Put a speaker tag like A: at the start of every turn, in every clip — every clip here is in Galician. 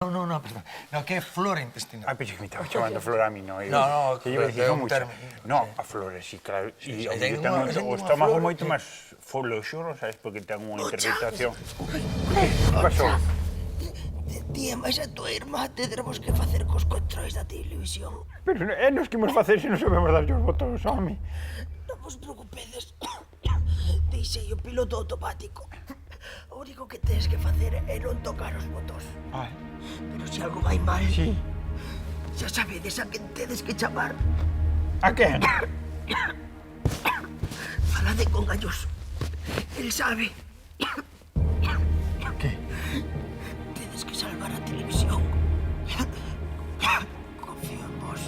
A: No, perdón. No, que é flora intestinal.
B: Ah, pensei que me estaba chamando flor a mí, no.
A: No,
B: que yo dicir, non mucho. No, a flores, sí, claro. E eu tengo o estómago moito máis foloxo, sabes, porque ten unha interpretación. Que pasou?
C: Tía, mas a tua irmá tendremos que facer cos controis da televisión.
B: Pero nos que imos facer se non sabemos dar os botóns, home.
C: Non vos preocupedes. Deixei o piloto automático. O único que tens que facer é non tocar os botóns.
B: Ai.
C: Pero se algo vai mal,
B: Sí.
C: xa sabedes a quen tedes que chamar.
B: A quen?
C: Falade con Galloso. El sabe.
B: Que?
C: Tedes que salvar a televisión. Confío en vos.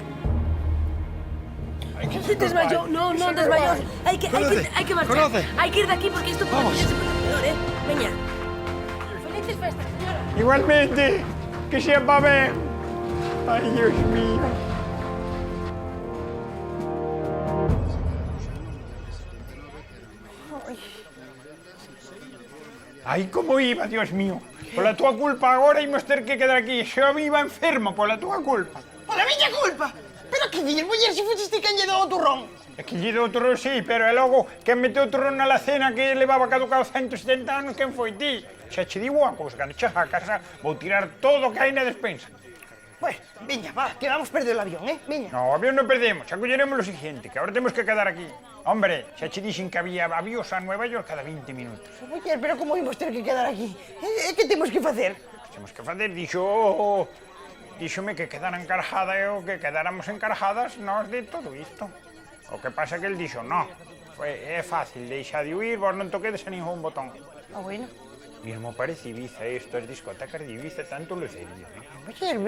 D: Desmayó, no desmayó. Hay que marchar.
A: Conoce.
D: Hay que ir de aquí porque esto puede ponerse peor, ¿eh? Veña. Felices festas, señora.
B: Igualmente, que sepa ben. Ai, Dios mío. Ai, como iba, Dios mío. Pola túa culpa agora imos ter que quedar aquí. Xa iba enfermo pola túa culpa.
C: Pola miña culpa! Pero que dices, muller, se fuxiste quen lle dou o turrón?
B: É que lle dou o turrón, sí, pero é logo quen meteu o turrón na alacena que levaba caducado 170 anos, quen foi ti? Xa che digo unha cousa, cando chegas a casa vou tirar todo o que hai na despensa.
C: Pues, viña, va, que vamos perder o avión, Viña.
B: No, o avión non perdemos, xa colleremos lo siguiente, que agora temos que quedar aquí. Hombre, xa che dixen que había avións a Nueva York cada 20 minutos.
C: Muller, pero como imos ter que quedar aquí? Que temos que facer?
B: Temos que facer, díxome que quedara encarjada e o que quedáramos encarjadas nós de todo isto. O que pasa é que el dixo, no, é fácil, deixa de huir, vos non toquedes a ningún botón.
C: Ah, bueno.
B: Mismo parece Ibiza esto, es discotecas de Ibiza, tanto lucería, ¿no?
C: Muller,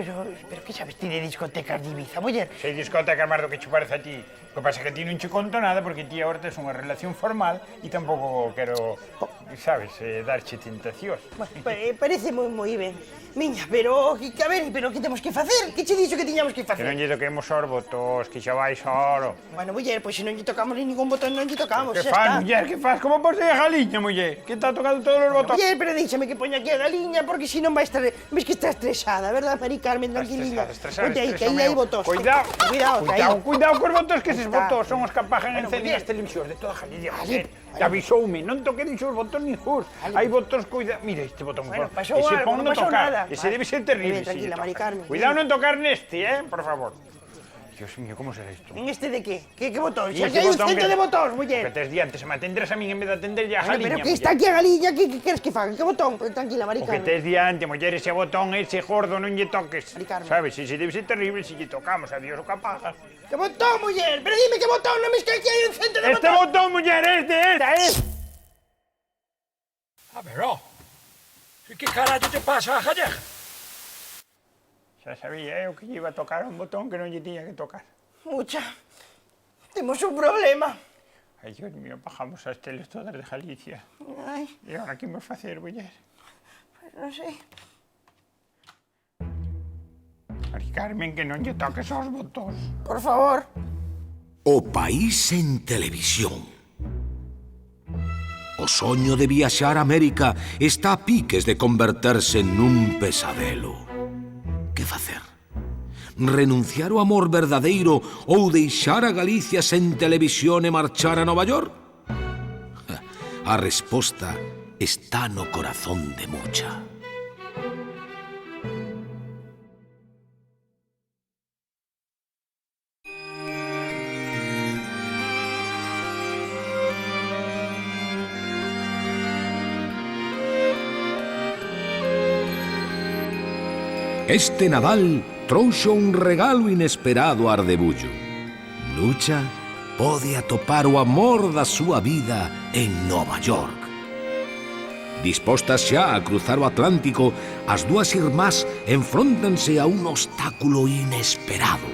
C: pero que sabes ti de discotecas de Ibiza, muller?
B: Sei discotecas máis do que che parece a ti. O que pasa é que a ti non che conto nada porque ti agora tes unha relación formal e tampouco quero, sabes, darche tentacións.
C: Parece moi ben. Miña, pero, a ver, pero que temos que facer? Que che dixo que tiñamos que
B: Que
C: facer?
B: non lle toquemos aos botos, que xa vai solo.
C: Bueno, muller, pois se non lle tocamos nin ningún botón, non lle tocamos,
B: Que
C: xa
B: faz,
C: está.
B: muller, que faz? Como pode ser a galiña, muller? Que está tocando todos os botos?
C: Muller, pero deixame que poña aquí a galiña, porque se non vai estar... Ves que está estresada, verdad, Mari Carmen, tranquiliña?
B: Estresada,
C: Ponte aí, que aí hai botos.
B: Cuidado,
C: Cuidado,
B: cuidado cos botos, que eses
C: Está.
B: botos son os que apagan
C: Bueno,
B: encender
C: muller.
B: as televisións de toda Galicia,
C: Vale,
B: muller. Que avisoume, non toquedes os botos nin jus. Hai botos, cuidado. Mira este botón,
C: Bueno, pasou
B: ese
C: algo,
B: pon
C: non
B: no
C: pasou
B: tocar.
C: nada.
B: Ese debe ser terrible.
C: Bien, tranquila,
B: si
C: Mari
B: toca.
C: Carmen.
B: Cuidado non tocar neste, por favor. Dios mío, como será isto?
C: En este de que? Que botón?
B: E
C: Xa
B: este
C: que hai un
B: botón
C: cento
B: que-
C: de botóns,
B: Que
C: muller.
B: tes diante, se me atenderas a min en vez de atenderlle a
C: Bueno,
B: galiña,
C: pero que está aquí a galiña, que queres que faga? Que botón? Pues tranquila, Mari
B: O que
C: Carmen.
B: tes diante, muller, ese botón, ese gordo, non lle toques.
C: Mari Carmen.
B: Sabes, ese debe ser terrible se lle tocamos, adiós o que apagas.
C: Que botón, muller? Pero dime que botón, non me esque aquí hai un cento de
B: Este
C: botóns.
B: botón, muller, este.
A: A ver, que carallo te pasa, gallega?
B: Xa sabía eu que lle iba a tocar un botón que non lle tiña que tocar.
C: Mucha. Temos un problema.
B: Ai, Dios mío, bajamos as teles todas de Galicia.
C: Ai,
B: E agora que imos facer, muller?
C: pues non sei.
B: Mari Carmen, que non lle toques aos botóns.
C: Por favor.
E: O país en televisión. O soño de viaxar a América está a piques de converterse nun pesadelo. Que facer? Renunciar ao amor verdadeiro ou deixar a Galicia sen televisión e marchar a Nova York? A resposta está no corazón de Mucha. Este Nadal trouxo un regalo inesperado a Ardebullo. Nucha pode atopar o amor da súa vida en Nova York. Dispostas xa a cruzar o Atlántico, as dúas irmás enfróntanse a un obstáculo inesperado.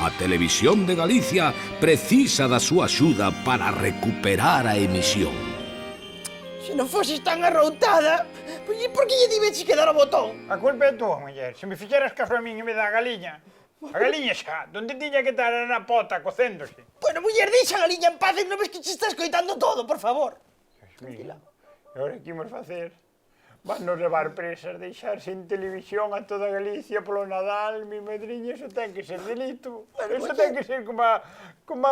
E: A Televisión de Galicia precisa da súa axuda para recuperar a emisión.
C: Se non foses tan arroutada, pois por que lle diveches que dar o botón?
B: A culpa é túa, muller. Se me fixeras caso a min en vez da galiña. A galiña xa, donde tiña que estar na pota, cocéndose.
C: Bueno, muller, deixa a galiña en paz e non ves que che estás coitando todo, por favor.
B: Tranquila. E agora que imos facer? Van nos levar presas, deixar sin televisión a toda Galicia polo Nadal, mi madriña, eso ten que ser delito. Eso ten que ser como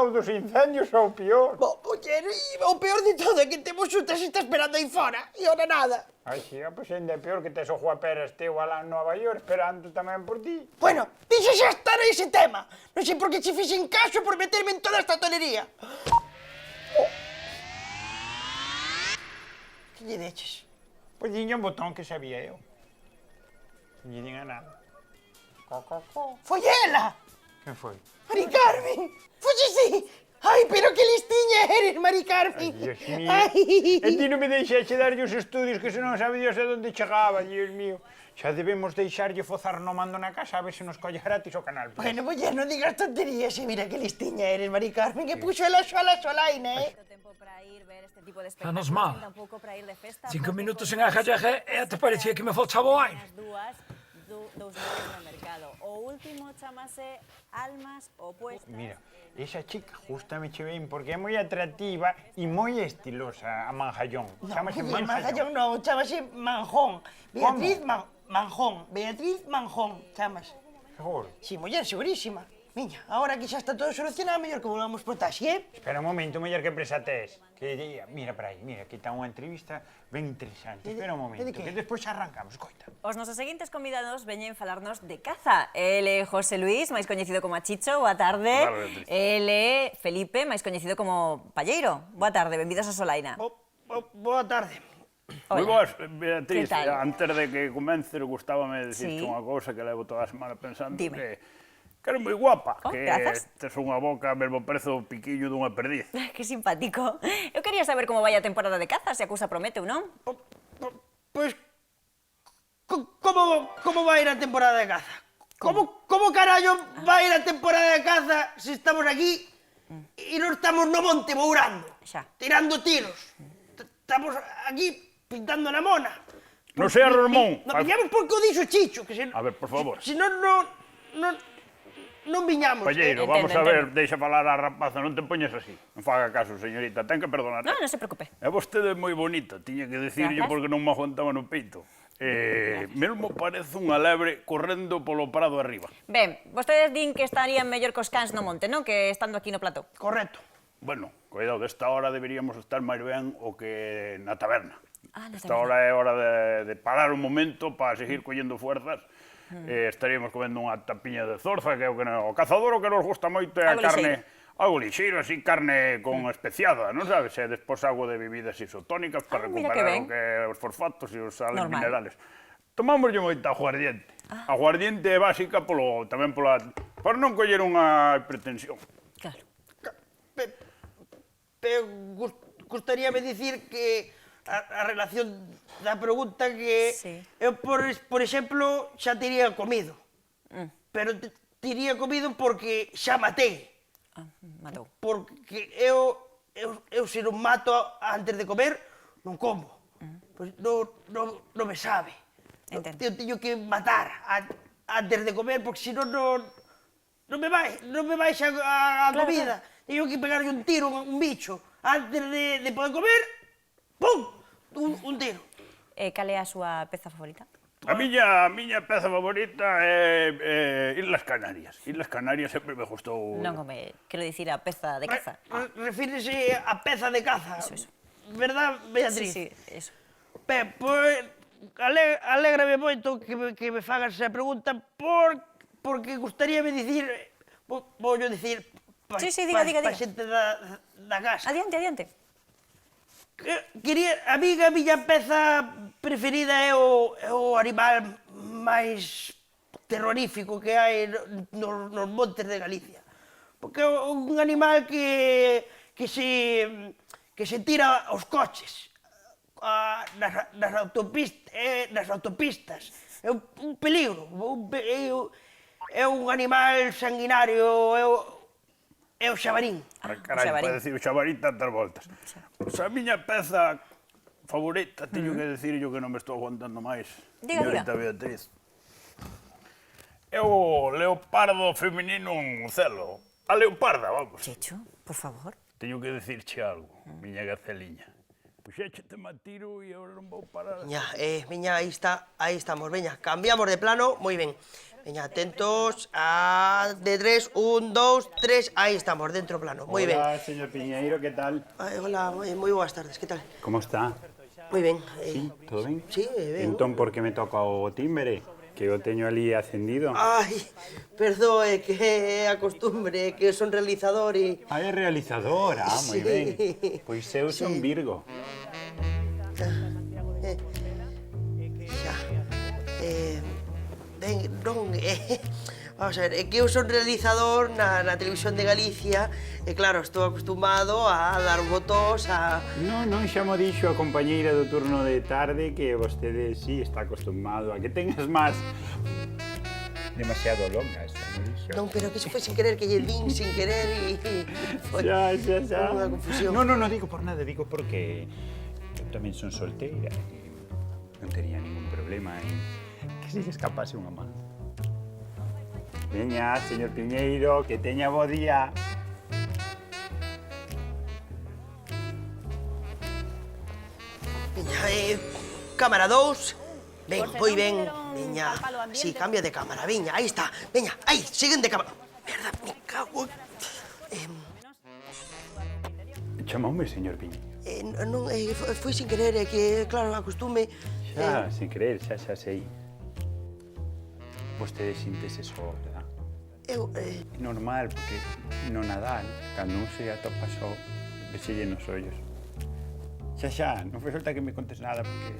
B: o dos incendios ou pior.
C: Muller, e o peor de todo é que temos xuntas está esperando aí fora, e ora nada.
B: Ai, sí, pois ainda é peor que tes o Juaperas teu alá en Nova York esperando tamén por ti.
C: Bueno, dixe xa estar a ese tema. Non sei por que che fixen caso por meterme en toda esta tonería. Que lle deches?
B: Pois diña un botón que sabía eu. Non lle diga nada.
C: Foi ela!
B: Quen foi?
C: Mari Carmen! Foxe sí! Ai, pero que listiña eres, Mari Carmen!
B: Ai, Dios mío.
C: Ai.
B: E ti non me deixaxe darlle os estudios que se non sabe Dios a onde chegaba, Dios mío. Xa debemos deixarlle fozar no mando na casa a ver se nos colle gratis o canal.
C: Bueno, muller, non digas tonterías e mira que listiña eres, Mari Carmen, que puxo ela sola solaina,
A: Menos mal. 5 minutos en ajallaje e te parecía que me faltaba o aire.
B: Mira, esa chica justamente che ben porque é moi atractiva e moi estilosa, a Manjallón. Chámase
C: Muller,
B: Manjallón.
C: Manjallón non, chamase Manjón. Beatriz Manjón. Beatriz Manjón, chamas.
B: Seguro.
C: Si, muller, segurísima. Miña, agora que xa está todo solucionado, mellor que volvamos por taxi, eh?
B: Espera un momento, muller, que presa tes. Mira para aí, mira, que está unha entrevista ben interesante. Espera un momento,
C: que?
B: que despois arrancamos, coita.
F: Os nosos seguintes convidados veñen falarnos de caza. El é José Luis, máis coñecido como Chicho, boa tarde. El é Felipe, máis coñecido como Palleiro. Boa tarde, benvidos a Solaina.
C: Boa tarde.
G: Moi
F: Hola.
G: boas, Beatriz,
F: Que tal?
G: antes de que comence, gustábame
F: Sí.
G: dicirte unha cousa que levo toda a semana pensando
F: Dime.
G: que eres moi guapa,
F: Oh,
G: que
F: grazas.
G: tes unha boca mesmo parece o piquiño dunha perdiz.
F: Que simpático. Eu quería saber como vai a temporada de caza, se a cousa promete ou non.
C: Pois, como vai ir a temporada de caza? Como carallo vai ir a temporada de caza se estamos aquí e non estamos no monte mourando,
F: Xa.
C: tirando tiros? Estamos aquí pintando na mona.
G: Non seas Ramón.
C: Non viñamos porque o dixo Chicho, que se...
G: A ver, por favor.
C: Se non viñamos.
G: Palleiro,
F: Entendo,
G: vamos a ver,
F: entendo.
G: deixa falar a rapaza, non te poñes así. Non faga caso, señorita, ten que perdonar.
F: Non, non se preocupe.
G: É vostede moi bonita, tiña que dicirlle
F: Grazas.
G: porque non me aguantaba no peito. Mesmo parece unha lebre correndo polo prado arriba.
F: Ben, vostedes din que estarían mellor cos cans no monte, non? Que estando aquí no plató.
C: Correcto.
G: Bueno, cuidado, desta hora deberíamos estar máis ben o que na taberna.
F: Ah, na
G: Esta
F: taberna.
G: hora é hora de parar un momento para seguir collendo fuerzas. Estaríamos comendo unha tapiña de zorza, que é o que o cazador o que nos gusta moito é a
F: Algo
G: carne... Algo lixeiro, así, carne con especiada, non sabes? E despois algo de bebidas isotónicas para
F: mira que
G: recuperar
F: ben.
G: o que é os fosfatos e os sales
F: Normal.
G: minerales. Tomámoslle moita aguardiente. Aguardiente é básica tamén por non coller unha hipertensión.
F: Claro.
C: Pero gustaríame dicir que a relación da pregunta que
F: Sí.
C: eu, por exemplo, xa tería comido. Pero tería comido porque xa matei.
F: Ah, matou.
C: Porque eu se non mato antes de comer, non como. Pois non me sabe.
F: Entendo.
C: Eu teño que matar antes de comer, porque senón non me vai xa a
F: Claro,
C: comida. Teño que pegarlle un tiro a un bicho antes de poder comer. Pum! Un tiro.
F: Cal é a súa peza favorita?
G: A miña peza favorita é Islas Canarias. Islas Canarias sempre me gustou.
F: Non come, quero dicir, a peza de caza.
C: Refírese a peza de caza.
F: Eso.
C: Verdad, Beatriz?
F: Sí, eso.
C: Ben, pois, alégrame moito que me fagas esa pregunta porque gustaríame dicir, vou dicir,
F: Sí, diga.
C: pa xente da casa.
F: Adiante.
C: A miña peza preferida é o animal máis terrorífico que hai nos montes de Galicia. Porque é un animal que se tira aos coches, nas autopistas. É un peligro, é un animal sanguinario, é o xabarín.
G: Carai,
F: xabarín.
G: pode decir o xabarín tantas voltas. Pois a miña peza favorita, teño que decirlo que non me estou aguantando máis,
F: Diga.
G: señorita Beatriz. É o leopardo feminino un celo. A leoparda, vamos.
F: Checho, por favor.
G: Teño que decirche algo, miña gaceliña. Puxéchete matiro e agora non vou parar.
D: Veña, aí estamos, veña, cambiamos de plano, moi ben. Veña, atentos, de 3, 1, 2, 3, aí estamos, dentro plano, moi ben.
B: Hola, señor Piñeiro, ¿qué tal?
D: Hola, moi boas tardes, que tal?
B: ¿Cómo está?
D: Moi ben.
B: Sí, todo ben?
D: Sí, ben.
B: Entón, por que me toca o timbre? Que eu teño ali acendido.
D: Ai, perdoe, que é a costumbre, que son realizador e...
B: Ah, é realizadora, moi
D: Sí.
B: ben. Pois eu son Virgo.
D: Xa. Ben, non, vamos a ver, é que eu son realizador na televisión de Galicia e claro, estou acostumado a dar votos, a...
B: Non xa mo dixo a compañeira do turno de tarde que vostede sí está acostumado a que tengas máis demasiado longas, mo dixo.
D: Non, pero que se foi sin querer, que lle din sin querer e... Foi unha confusión.
B: Non digo por nada, digo porque eu tamén son solteira e non tería ningún problema en que se lle escapase unha mano. Veña, señor Piñeiro, que teña bo día.
D: Veña, cámara 2. Ben,
F: Por
D: moi
F: se non
D: ben.
F: dieron
D: Veña,
F: al palo ambiente.
D: sí, cambio de cámara, veña, aí está. Veña, aí, siguen de cámara. Merda, me cago en...
B: Chamoume, señor Piñeiro.
D: Non, foi sin querer, é que, claro, acostume...
B: Xa, sin creer, xa sei. Vostede síntese só, verdad?
D: Eu,
B: É normal, porque no Nadal, cando un se atopa só, veselle nos ollos. Xa, non foi falta que me contes nada, porque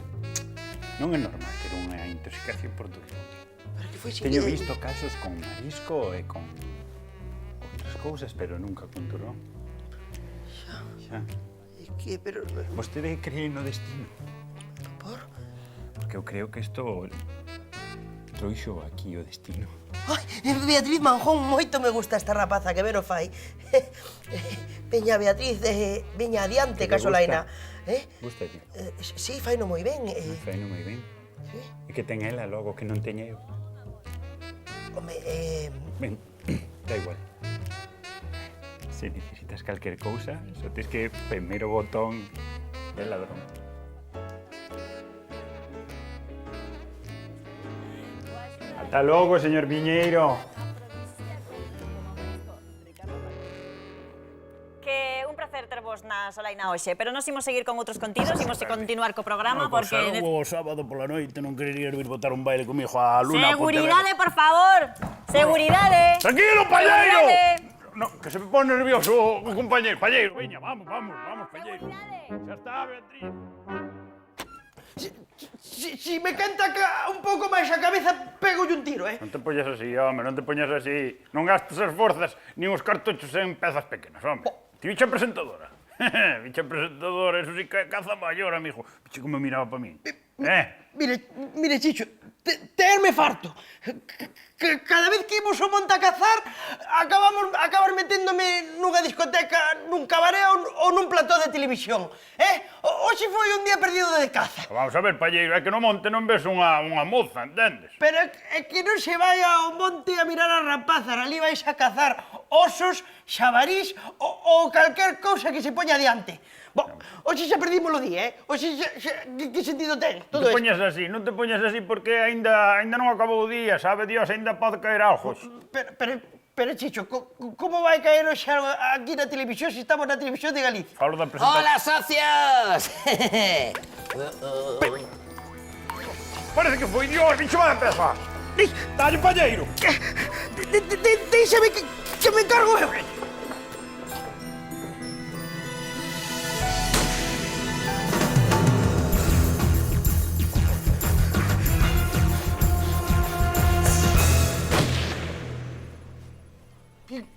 B: non é normal ter unha intoxicación por duro.
D: pero que foi sin
B: Teño
D: querer.
B: visto casos con marisco e con outras cousas, pero nunca con turrón. Xa.
D: É que, pero...
B: Vostede cree no destino,
D: Por?
B: porque eu creo que isto trouxo aquí o destino.
D: Ai, Beatriz Manjón, moito me gusta esta rapaza, que ben o fai. Veña, Beatriz, veña adiante,
B: Que lle
D: Casolaina.
B: Gusta ti?
D: Sí, faino moi ben.
B: Faino moi ben.
D: Sí.
B: E que ten ela logo que non teña eu.
D: Home,
B: Ben, da igual. Se necesitas calquer cousa, só tes que primeiro botón del ladrón. Ata logo, señor Piñeiro.
F: Que un placer tervos na Solaina hoxe, pero nos imos seguir con outros contidos, imos continuar co programa porque...
G: O sábado pola noite non quererías vir botar un baile comigo a Luna.
F: Seguridade, por favor! Seguridade!
G: Tranquilo, Palleiro!
F: Seguridade!
G: No, que se me pone nervioso o compañeiro. Palleiro, veña, vamos, Palleiro. Xa está, Beatriz.
C: Si me canta un pouco máis a cabeza, pego un tiro,
G: Non te poñas así, home, non te poñas así. Non gastes as forzas nin os cartuchos en pezas pequenas, home. Ti bicha presentadora. Bicha presentadora, eso sí que caza maior, amigo. Bicha como miraba pa mí.
C: Mire, Chicho, terme farto. Cada vez que imos ao monte a cazar, acabar meténdome nunha discoteca, nun cabaré ou nun plató de televisión. Hoxe foi un día perdido de caza.
G: Vamos a ver, Palleiro, é que no monte non ves unha moza, entendes?
C: Pero é que non se vai ao monte a mirar as rapazas, ali vais a cazar osos, xabarís ou calquer cousa que se poña adiante. Hoxe xa perdimos o día, Hoxe que sentido ten
G: Non
C: todo
G: te
C: isto?
G: non te poñas así porque aínda non acabou o día, sabe Dios, aínda pode caer algo.
C: Pero Chicho, como vai caer hoxe algo aquí na televisión se estamos na televisión de Galicia?
G: Falo da presentación.
H: ¡Hola, socios!
G: Parece que foi Dios, bicho, vai empezar. Dalle, Palleiro.
C: Deixame que me encargo eu.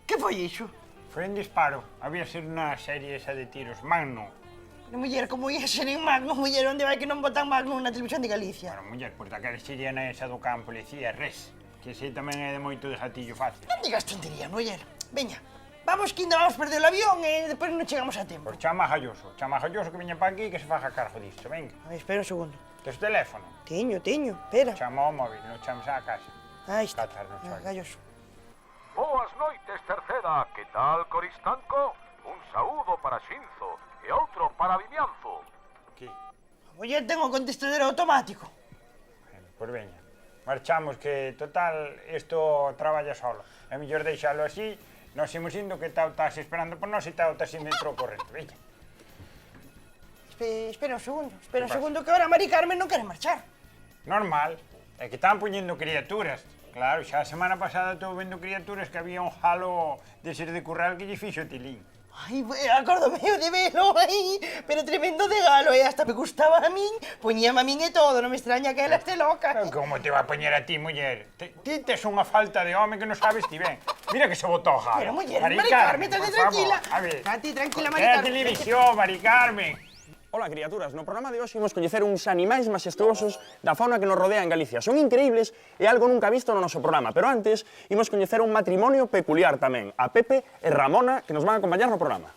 C: Que foi iso?
B: Foi un disparo. Había ser unha serie esa de tiros. Magno.
C: Pero, muller, como ia ser en Magno, muller, onde vai que non botan Magno na televisión de Galicia?
B: Bueno, muller, por daquela siriana esa do can policía, res. Que ese tamén é de moito de gatillo fácil.
C: Non digas tontería, muller. Veña, vamos que ainda vamos perder o avión e depois non chegamos a tempo.
B: Pois chama a Galloso que viña pa aquí e que se faja cargo disto, venga.
C: Ai, espera un segundo.
B: Tes teléfono?
C: Teño, espera.
B: Chama ao móvil, non chames á casa.
C: Aí está.
B: Está tarde, chaval.
C: Galloso.
I: Boas noites, Tercera. Que tal, Coristanco? Un saúdo para Xinzo e outro para Vimianzo.
B: Sí.
C: Muller ten o contestadero automático.
B: Pois veña, marchamos que, total, isto traballa solo. É mellor deixalo así, nos imos indo que Tao estás esperando por nós e Tao estás indo dentro do corrente, veña.
C: Espera un segundo, que ahora Mari Carmen non quere marchar.
B: Normal, é que están poñendo criaturas. Claro, xa a semana pasada estou vendo criaturas que había un jalo de ser de curral que lle fixo tilín.
C: Ai, acórdome de velo, ai, pero tremendo de galo, hasta me gustaba a min, poñíame a min e todo, non me extraña que ela este loca.
B: Pero como te va a poñer a ti, muller? Ti tes unha falta de home que non sabes ti ben. Mira que se botou o jalo.
C: Pero, muller, Mari Carmen,
B: por
C: tranquila.
B: favor. A ver,
C: Tati, tranquila, Mari
B: é a
C: Carmen.
B: televisión, Mari Carmen.
H: Ola, criaturas, no programa de hoxe imos coñecer uns animais majestuosos da fauna que nos rodea en Galicia. Son increíbles e algo nunca visto no noso programa, pero antes imos coñecer un matrimonio peculiar tamén, a Pepe e Ramona, que nos van a acompañar no programa.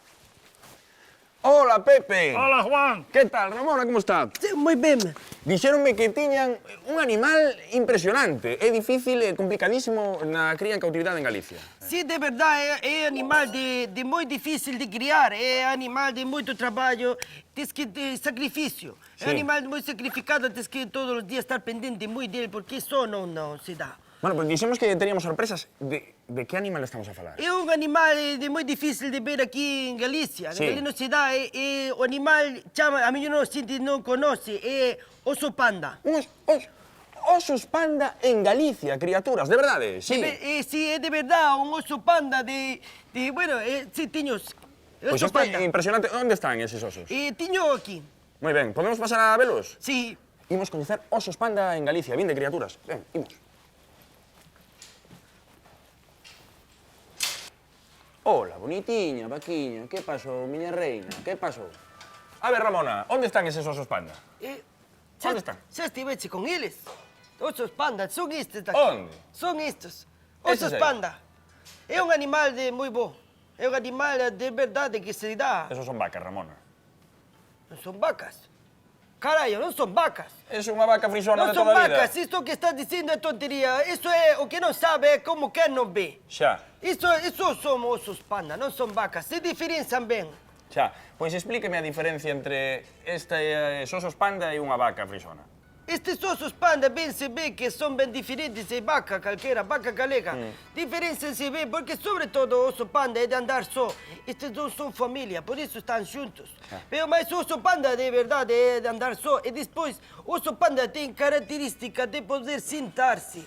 H: Ola, Pepe!
G: Hola, Juan.
H: Que tal, Ramona, como está?
C: Moi ben.
H: Dixéronme que tiñan un animal impresionante. É difícil e complicadísimo na cría en cautividade en Galicia.
C: Sí, de verdade, é animal de moi difícil de criar, é animal de moito traballo, tes que de sacrificio. É
H: Sí.
C: animal moi sacrificado, tes que todos os días estar pendente moi dele, porque só non se dá.
H: Bueno, pues dixemos que teníamos sorpresas. De que animal estamos a falar?
C: É un animal de moi difícil de ver aquí en Galicia.
H: Sí.
C: En Galicia non se dá, é o animal, chama, a mí non xente non conoce, é oso panda.
H: Osos panda en Galicia, criaturas, de verdade, sí.
C: Sí, é de verdade, un oso panda bueno, sí, tiños,
H: Pois
C: oso
H: isto
C: panda.
H: é impresionante. Onde están eses osos?
C: Tiño aquí,
H: Moi ben, podemos pasar a velos?
C: sí.
H: Imos coñecer osos panda en Galicia. Vinde, criaturas. Ben, imos. Hola, bonitiña, vaquiña. Que pasou, miña reina? Que pasou? A ver, Ramona, onde están eses osos panda? Onde están?
C: Xa estiveche con eles. Osos panda, son estes daqui.
H: Onde?
C: Son estes.
H: Estes
C: Osos
H: aí.
C: panda. É un animal de moi bo. É un animal de verdade que se dá.
H: Esos son vacas, Ramona.
C: Non son vacas. Carallo, non son vacas.
H: Es unha vaca frisona
C: Non
H: de
C: son
H: toda a vida.
C: vacas, isto que estás dicindo é tontería. Isto é o que non sabe, é como que non ve.
H: Xa,
C: Isto son osos panda, non son vacas. Se diferenzan ben.
H: xa. Pois explíqueme a diferencia entre estes osos panda e unha vaca frisona.
C: Estes osos panda ben se ve que son ben diferentes de vaca calquera, vaca galega. Diferencian-se ben porque sobre todo o oso panda é de andar só. Estes dous son familia, por iso están xuntos. Pero máis o oso panda de verdade é de andar só. E despois, o oso panda ten característica de poder sentar-se.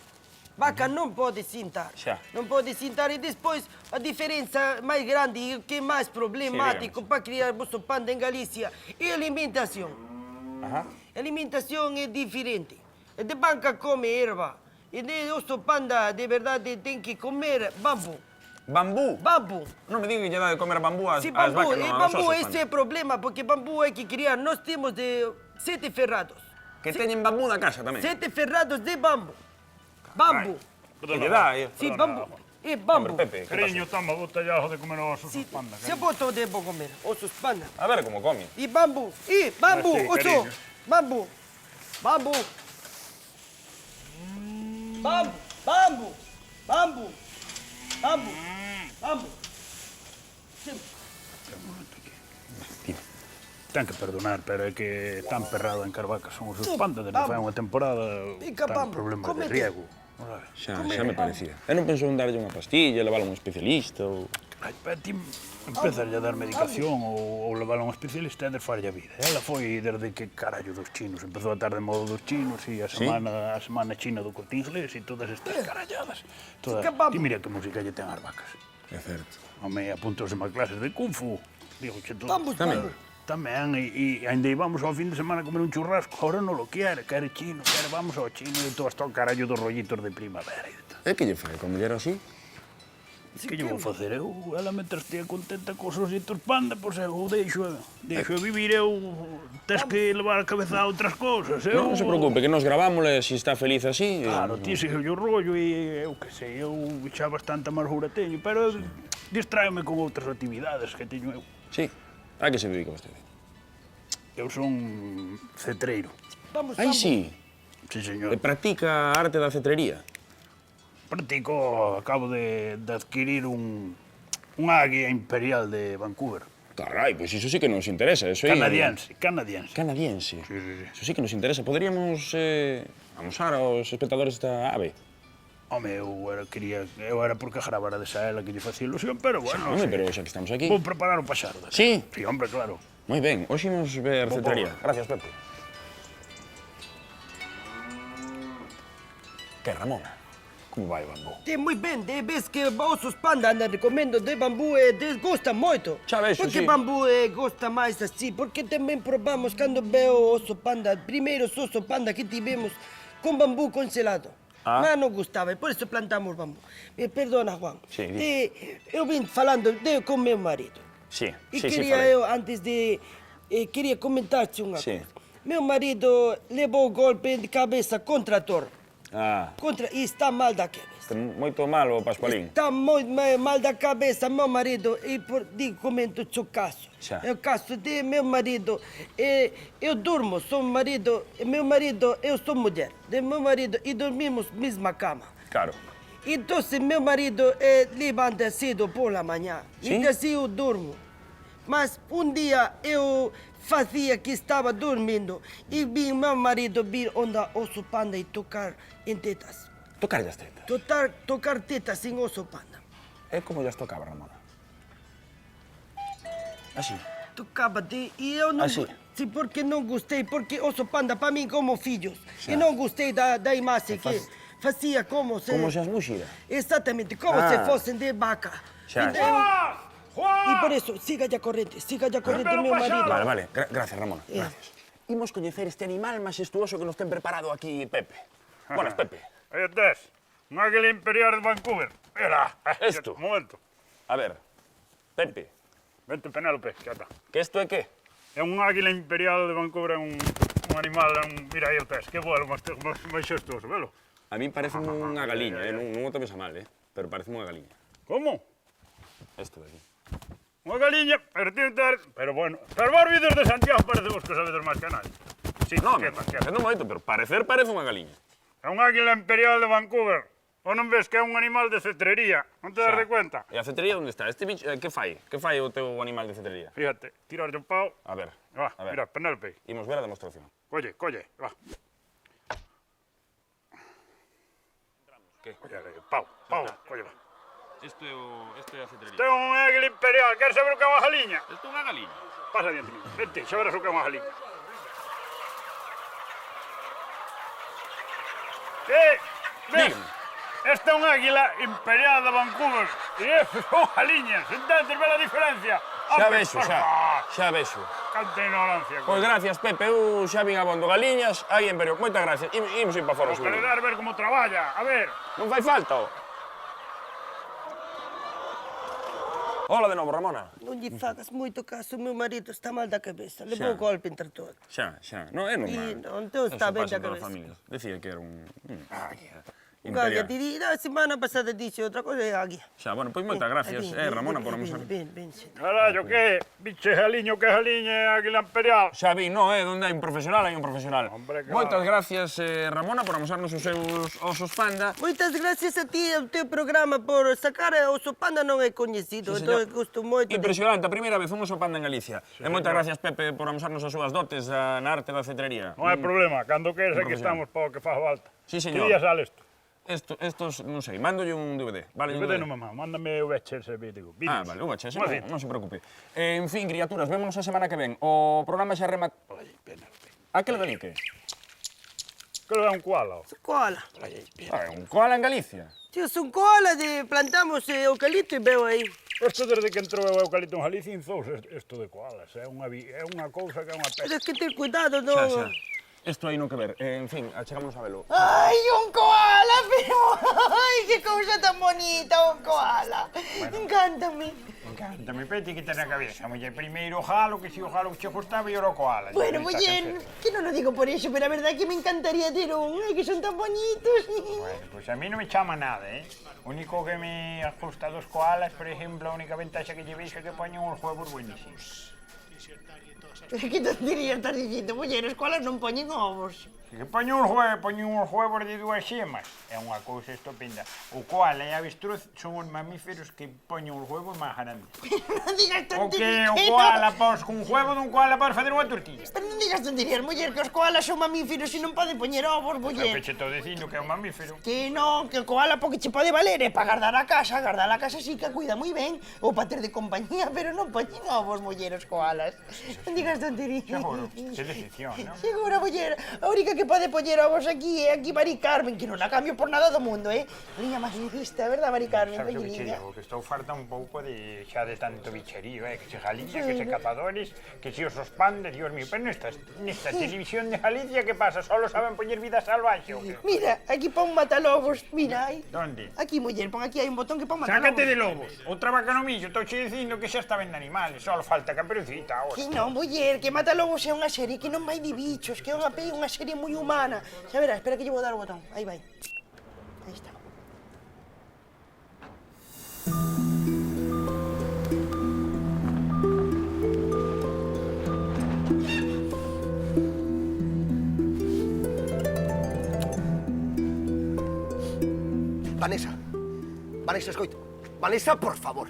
C: Vaca non pode sentar.
H: Xa.
C: Non pode sentar e despois a diferenza máis grande e o que é máis problemático para criar oso panda en Galicia é a alimentación.
H: Ajá.
C: A alimentación é diferente. E de vaca come erva. E de oso panda, de verdade, ten que comer bambu.
H: Bambú.
C: Bambu.
H: Non me diga que lle dá de comer bambú ás,
C: Sí,
H: ás
C: bambu.
H: vacas,
C: E
H: non, aos
C: bambu,
H: osos
C: ese é
H: panda.
C: o problema, porque bambu hai que criar. Nós temos de 7 ferrados.
H: Que teñen bambú da casa tamén.
C: 7 ferrados de bambu. Bambu.
H: Que lle dá,
C: Sí, bambu. É bambu.
H: Hombre, Pepe, que
G: Cariño, toma, botallazo de comer os osos
C: Sí,
G: panda.
C: se boto debo comer, osos panda.
H: A ver como come.
C: E bambu. E bambu,
G: Ah, sí,
C: oso.
G: cariño.
C: Bambu. Bambu. Bambu. Bambu. Bambu. Bambu. Bambu.
G: Ten que perdonar, pero é que tan perrado en Carvacas son os panda desde
C: Vamos.
G: fai unha temporada.
C: Pica,
G: Tan
C: vamos,
G: problemas de
C: cómete.
G: riego.
H: Xa me parecía. E non pensou en darlle unha pastilla, leválo a un especialista ou...
G: Ai, pero ti empezas a dar medicación ou levar a un especialista e desfarlle a vida. Ela foi desde que carallo dos chinos. Empezou a estar de modo dos chinos e a semana china do corte inglés e todas estas caralladas.
C: Fica bambo.
G: Ti mira que música lle ten as vacas.
H: É certo.
G: Home, apuntouse a clases de Kung Fu. Digo que todo.
C: Bambu, bambu.
G: Tamén, e ainda íbamos ao fin de semana a comer un churrasco. Ahora non lo quere chino, vamos ao chino e todo hasta o carallo dos rollitos de primavera e de tal.
H: É que lle fai con muller así?
G: Que lle vou facer eu? Ela mentre estea contenta cos ositos panda, pois eu deixo vivir, eu tes que levar a cabeza a outras cousas, eu...
H: Non se preocupe, que nos gravámosle se está feliz así.
G: Claro, ti sigue o rollo e eu que sei, eu xa bastante amargura teño, pero distráeme con outras actividades que teño eu.
H: Sí. A que se dedica vostede?
G: Eu son cetreiro.
C: Vamos,
H: Ai,
C: vamos.
H: sí.
G: Sí, señor.
H: E practica a arte da cetrería?
G: Practico, acabo de adquirir unha águia imperial de Vancouver.
H: Carai, pois iso sí que nos interesa.
G: Canadiense.
H: Canadiense.
G: Sí.
H: Iso sí que nos interesa. Poderíamos amosar aos espectadores esta ave.
G: Home, eu era porque gravara desa ela que lle facía ilusión, pero bueno,
H: Home, pero xa que estamos aquí.
G: vou preparar o paxaro.
H: Sí?
G: Sí, hombre, claro.
H: Moi ben, hoxe imos ver cetrería. Gracias, Pepe. Que, Ramona? Como vai o bambú?
D: Moi ben, ves que osos panda andan recomendo de bambú e desgosta moito.
H: Xa vexo,
D: Porque
H: sí.
D: bambú gosta máis así, porque tamén probamos cando veo oso panda, primeiros oso panda que tivemos con bambú congelado. Mas non gustaba, e por iso plantamos bambú. Perdona, Juan.
H: Sí,
D: Eu vim falando con meu marido.
H: Sí,
D: E
H: sí,
D: quería
H: falei.
D: eu, antes de... quería comentarte unha
H: Sí.
D: cosa. Meu marido levou golpe de cabeza contra a torre.
H: Ah,
D: E está mal da cabeça.
H: está moito mal o Pascualín.
D: Está moi mal da cabeça, meu marido, e comento o caso.
H: Xa.
D: É o caso de meu marido. Eu durmo, sou marido, meu marido, eu sou mulher. De meu marido, e dormimos mesma cama.
H: Claro.
D: Então, meu marido levanta cedo por la manhã.
H: Sim?
D: E assim eu durmo. Mas um dia eu fazia que estava dormindo e vi meu marido vir onde osso panda e tocar em tetas.
H: Tocarlle as tetas.
D: Tocar tetas em osso panda.
H: É como llas tocaba, Ramona. Así.
D: Tocava-te e eu não...
H: Assim?
D: Sim, porque não gostei, porque osso panda para mim como filhos. E não gostei da imagem que fazia como se...
H: Como se as muxira.
D: Exatamente, como se fossem de vaca.
H: Xa,
D: Então,
B: Juan!
D: e por isso, siga a corrente, meu marido.
H: Vale. Gracias, Ramona. Gracias. Imos coñecer este animal majestuoso que nos ten preparado aquí Pepe. Buenas, Pepe.
B: Aí tes, un águila imperial de Vancouver. Mira,
H: Esto.
B: Un momento.
H: A ver, Pepe,
B: Vente, Penélope, xa está.
H: que isto é que?
B: É un águila imperial de Vancouver, é un animal, mira aí o tes, que vuelo máis xestoso, velo?
H: A mí parece unha galiña, non o tomes a mal, pero parece unha galiña.
B: Como?
H: Isto de aquí.
B: Unha galiña, pero bueno, pero vos vídeos de Santiago parecemos que sabedes máis que nadie. Sí,
H: Non,
B: que
H: un momento, pero parecer parece unha galiña.
B: é un águila imperial de Vancouver. Ou non ves que é un animal de cetrería? Non te das de cuenta?
H: E a cetrería onde está? Este bicho, que fai? Que fai o teu animal de cetrería?
B: Fíjate, tirar o pau.
H: A ver,
B: Va,
H: a ver.
B: mira, Penélope.
H: Imos ver a demostración.
B: Colle, va.
H: Que?
B: Colle, pau, colle, va.
H: Isto é a cetrería.
B: Ten un águila imperial, queres saber o que é unha galiña?
H: Isto é unha galiña.
B: Pasa diante de mí, vente, xa verás o que é unha galiña. Ves?
H: Dígame.
B: Esta é un águila imperial de Vancouver e estes son galiñas, entendes, ve a diferencia?
H: Xa vexo, xa vexo.
B: Canta ignorancia.
H: Pois gracias, Pepe, eu xa vin abondo galiñas, aí en Perio. Moitas gracias. Imos ir para fora,
B: O
H: seguro.
B: querer ver como traballa, a ver.
H: Non fai falta, ó. Hola de novo, Ramona.
D: Non lle fagas moito caso, meu marido está mal da cabeça. Levou golpe entre todos.
H: Xa. Non, é normal.
D: E non, entón está ben da cabeza.
H: Decía que era un águia
D: Galia,
H: imperial.
D: a semana pasada dixe outra cosa e águia.
H: Xa, bueno, pois moitas gracias, Ramona, por amosar.
D: Ben, sí.
B: Carallo, que? Biche galiño, que galiña é águila imperial.
H: Xa vi, non, donde hai un profesional, hai un profesional.
B: Hombre, claro.
H: Moitas gracias, Ramona, por amosarnos os seus osos panda.
D: Moitas gracias a ti e ao teu programa por sacar o oso panda non é coñecido,
H: Sí, señor.
D: entón gusto moito.
H: Impresionante, a primeira vez un oso panda en Galicia. E moitas gracias, Pepe, por amosarnos as súas dotes na arte da cetrería.
B: Non hai problema, cando queres aquí estamos para o que faga falta.
H: Sí,
B: Que
H: señor.
B: día sale isto?
H: Estos, non sei, mándolle un DVD. Vale, un
B: DVD
H: DVD.
B: non, mamá, mándame o VHS ese vídeo.
H: Ah, vale, o baches,
B: Unha cita.
H: non se preocupe. En fin, criaturas, vémonos a semana que ven. O programa xa remata... Aquel de que?
B: Que lo é un koala.
D: Koala.
H: Un koala en Galicia.
D: Tío, son koala plantamos eucalipto e veo aí.
B: Isto desde que entrou o eucalipto en Galicia inzouse isto de koalas. É unha cousa que é unha
D: Pero
B: peste.
D: es que ten cuidado, non...
H: Isto aí non que ver. En fin, achegámonos a velo.
D: Ai, un koala, pero... Ai, que cousa tan bonita, un koala. Encántame.
B: Encántame, peti que ten na cabeza. Muller, primeiro o jalo, que si o jalo che gustaba e ora o koala.
D: Bueno, muller, que non lo digo por eso, pero a verdad que me encantaría ter un, que son tan bonitos.
B: Bueno, pues a mí non me chama nada, O único que me gusta dos koalas, por ejemplo, a única ventaxa que lle veixo é que poñen os huevos buenísimos.
C: Que tontería estás dicindo, muller, as colas non poñen ovos.
B: Que poñen uns huevos de 2 xemas. É unha cousa estupenda. O koala e a avestruz son os mamíferos que poñen os huevos máis grandes.
C: Non digas
B: O que
C: tonterías.
B: o koala, pois, con huevo dun koala podes facer unha tortilla.
C: Pero non digas tonterías, muller, que os koalas son mamíferos e non poden poñer ovos,
B: Eu
C: muller.
B: que che estou dicindo que é un mamífero.
C: Que non, que o koala porque che pode valer é para guardar a casa sí que a cuida moi ben, ou para ter de compañía, pero non poñen ovos, muller, os koalas. Non digas tonterías.
B: Seguro, que decepción, non?
C: Seguro, muller, a única que pode poñer ovos aquí é aquí Mari Carmen, que non a cambio por nada do mundo, Liña madridista, verdad, Mari Carmen?
B: Sabes o que che
C: Pequeniña.
B: digo? Que estou farta un pouco de xa de tanto bicherío, que se Galicia, que se cazadores, que se os pandas, Dios mío, pero nesta televisión de Galicia, que pasa? Solo saben poñer vida salvaxe, o que?
C: Mira, aquí pon matalobos, mira, aí.
B: Donde?
C: Aquí, muller, pon aquí hai un botón que pon matalobos.
B: Sácate de lobos, outra vaca no millo, estou che dicindo que xa está ben de animales, só falta Caperucita ahora.
C: Que non, muller, que Matalobos é unha serie que non vai de bichos, que é unha serie moi humana. Xa verás, espera que lle vou dar o botón. Aí vai. Aí está.
J: Vanessa, escoita. Vanessa, por favor.